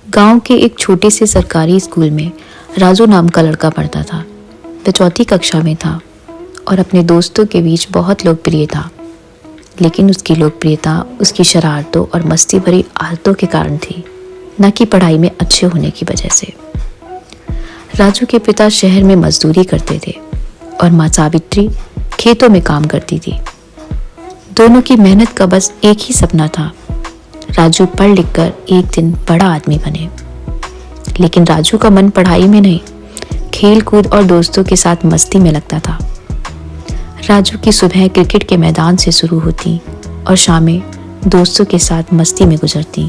गांव के एक छोटे से सरकारी स्कूल में राजू नाम का लड़का पढ़ता था। वह चौथी कक्षा में था और अपने दोस्तों के बीच बहुत लोकप्रिय था, लेकिन उसकी लोकप्रियता उसकी शरारतों और मस्ती भरी आदतों के कारण थी, न कि पढ़ाई में अच्छे होने की वजह से। राजू के पिता शहर में मजदूरी करते थे और माँ सावित्री खेतों में काम करती थी। दोनों की मेहनत का बस एक ही सपना था, राजू पढ़ लिख कर एक दिन बड़ा आदमी बने। लेकिन राजू का मन पढ़ाई में नहीं, खेल कूद और दोस्तों के साथ मस्ती में लगता था। राजू की सुबह क्रिकेट के मैदान से शुरू होती और शामें दोस्तों के साथ मस्ती में गुजरती।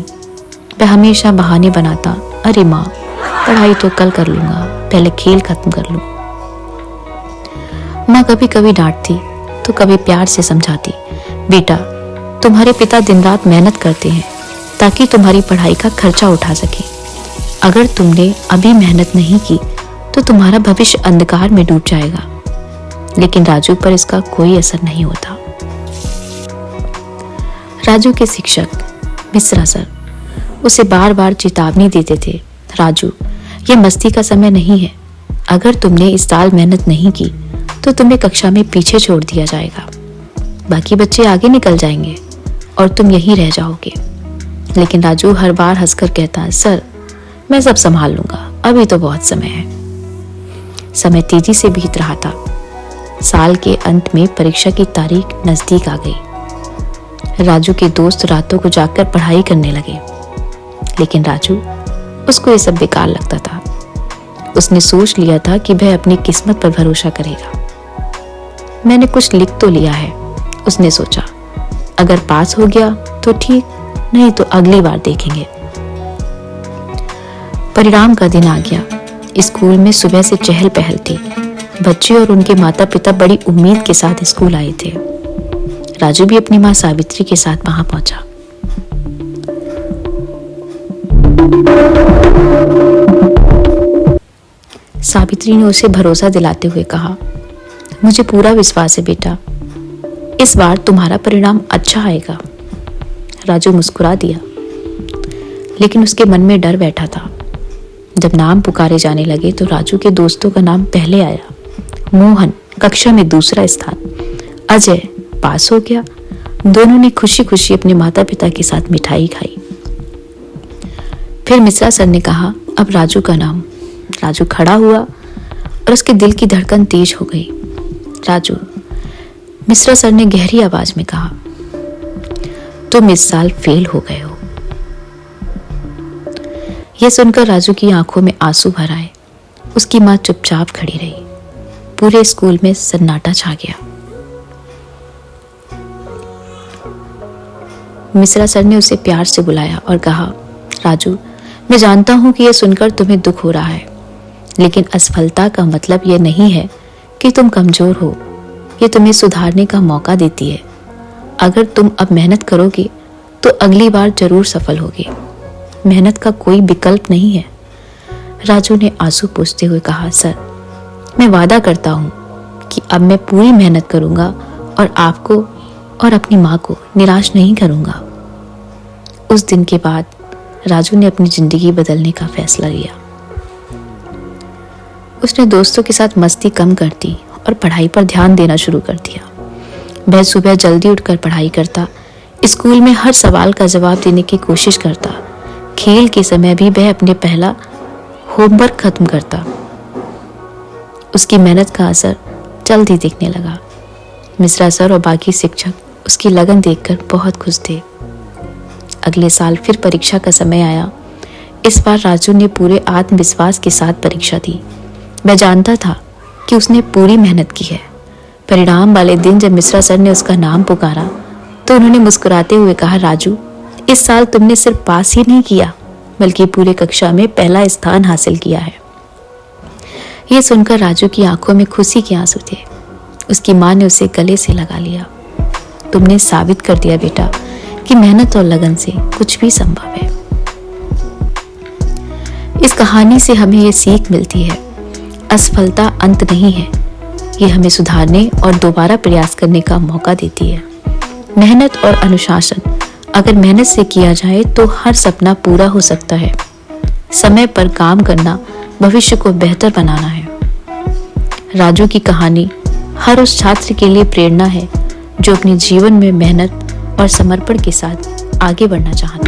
वह हमेशा बहाने बनाता, अरे माँ, पढ़ाई तो कल कर लूंगा, पहले खेल खत्म कर लूं। माँ कभी कभी डांटती तो कभी प्यार से समझाती, बेटा, तुम्हारे पिता दिन रात मेहनत करते हैं ताकि तुम्हारी पढ़ाई का खर्चा उठा सके। अगर तुमने अभी मेहनत नहीं की तो तुम्हारा भविष्य अंधकार में डूब जाएगा। लेकिन राजू पर इसका कोई असर नहीं होता। राजू के शिक्षक मिश्रा सर उसे बार बार चेतावनी देते थे, राजू, ये मस्ती का समय नहीं है। अगर तुमने इस साल मेहनत नहीं की तो तुम्हें कक्षा में पीछे छोड़ दिया जाएगा। बाकी बच्चे आगे निकल जाएंगे और तुम यहीं रह जाओगे। लेकिन राजू हर बार हंसकर कहता है, सर, मैं सब संभाल लूंगा, अभी तो बहुत समय है। समय तेजी से बीत रहा था। साल के अंत में परीक्षा की तारीख नजदीक आ गई। राजू के दोस्त रातों को जागकर पढ़ाई करने लगे, लेकिन राजू, उसको ये सब बेकार लगता था। उसने सोच लिया था कि वह अपनी किस्मत पर भरोसा करेगा। मैंने कुछ लिख तो लिया है, उसने सोचा। अगर पास हो गया तो ठीक, नहीं तो अगली बार देखेंगे। परिणाम का दिन आ गया। स्कूल में सुबह से चहल पहल थी। बच्चे और उनके माता पिता बड़ी उम्मीद के साथ स्कूल आए थे। राजू भी अपनी माँ सावित्री के साथ वहां पहुंचा। सावित्री ने उसे भरोसा दिलाते हुए कहा, मुझे पूरा विश्वास है बेटा, इस बार तुम्हारा परिणाम अच्छा आएगा। राजू मुस्कुरा दिया, लेकिन उसके मन में डर बैठा था। जब नाम पुकारे जाने लगे तो राजू के दोस्तों का नाम पहले आया। मोहन कक्षा में दूसरा स्थान, अजय पास हो गया। दोनों ने खुशी खुशी अपने माता पिता के साथ मिठाई खाई। फिर मिश्रा सर ने कहा, अब राजू का नाम। राजू खड़ा हुआ और उसके दिल की धड़कन तेज हो गई। राजू, मिश्रा सर ने गहरी आवाज में कहा, तुम इस साल फेल हो गए हो। यह सुनकर राजू की आंखों में आंसू भर आए। उसकी मां चुपचाप खड़ी रही। पूरे स्कूल में सन्नाटा छा गया। मिश्रा सर ने उसे प्यार से बुलाया और कहा, राजू, मैं जानता हूं कि यह सुनकर तुम्हें दुख हो रहा है, लेकिन असफलता का मतलब यह नहीं है कि तुम कमजोर हो। ये तुम्हें सुधारने का मौका देती है। अगर तुम अब मेहनत करोगे तो अगली बार जरूर सफल होगे। मेहनत का कोई विकल्प नहीं है। राजू ने आंसू पोंछते हुए कहा, सर, मैं वादा करता हूं कि अब मैं पूरी मेहनत करूंगा और आपको और अपनी मां को निराश नहीं करूंगा। उस दिन के बाद राजू ने अपनी जिंदगी बदलने का फैसला लिया। उसने दोस्तों के साथ मस्ती कम कर दी और पढ़ाई पर ध्यान देना शुरू कर दिया। वह सुबह जल्दी उठकर पढ़ाई करता, स्कूल में हर सवाल का जवाब देने की कोशिश करता। खेल के समय भी वह अपने पहला होमवर्क खत्म करता। उसकी मेहनत का असर जल्दी दिखने लगा। मिश्रा सर और बाकी शिक्षक उसकी लगन देखकर बहुत खुश थे। अगले साल फिर परीक्षा का समय आया। इस बार राजू ने पूरे आत्मविश्वास के साथ परीक्षा दी। वह जानता था कि उसने पूरी मेहनत की है। परिणाम वाले दिन जब मिश्रा सर ने उसका नाम पुकारा तो उन्होंने मुस्कुराते हुए कहा, राजू, इस साल तुमने सिर्फ पास ही नहीं किया बल्कि पूरे कक्षा में पहला स्थान हासिल किया है। यह सुनकर राजू की आंखों में खुशी के आंसू थे। उसकी मां ने उसे गले से लगा लिया। तुमने साबित कर दिया बेटा कि मेहनत और लगन से कुछ भी संभव है। इस कहानी से हमें यह सीख मिलती है, असफलता अंत नहीं है। ये हमें सुधारने और दोबारा प्रयास करने का मौका देती है। मेहनत और अनुशासन अगर मेहनत से किया जाए तो हर सपना पूरा हो सकता है। समय पर काम करना भविष्य को बेहतर बनाना है। राजू की कहानी हर उस छात्र के लिए प्रेरणा है जो अपने जीवन में मेहनत और समर्पण के साथ आगे बढ़ना चाहता है।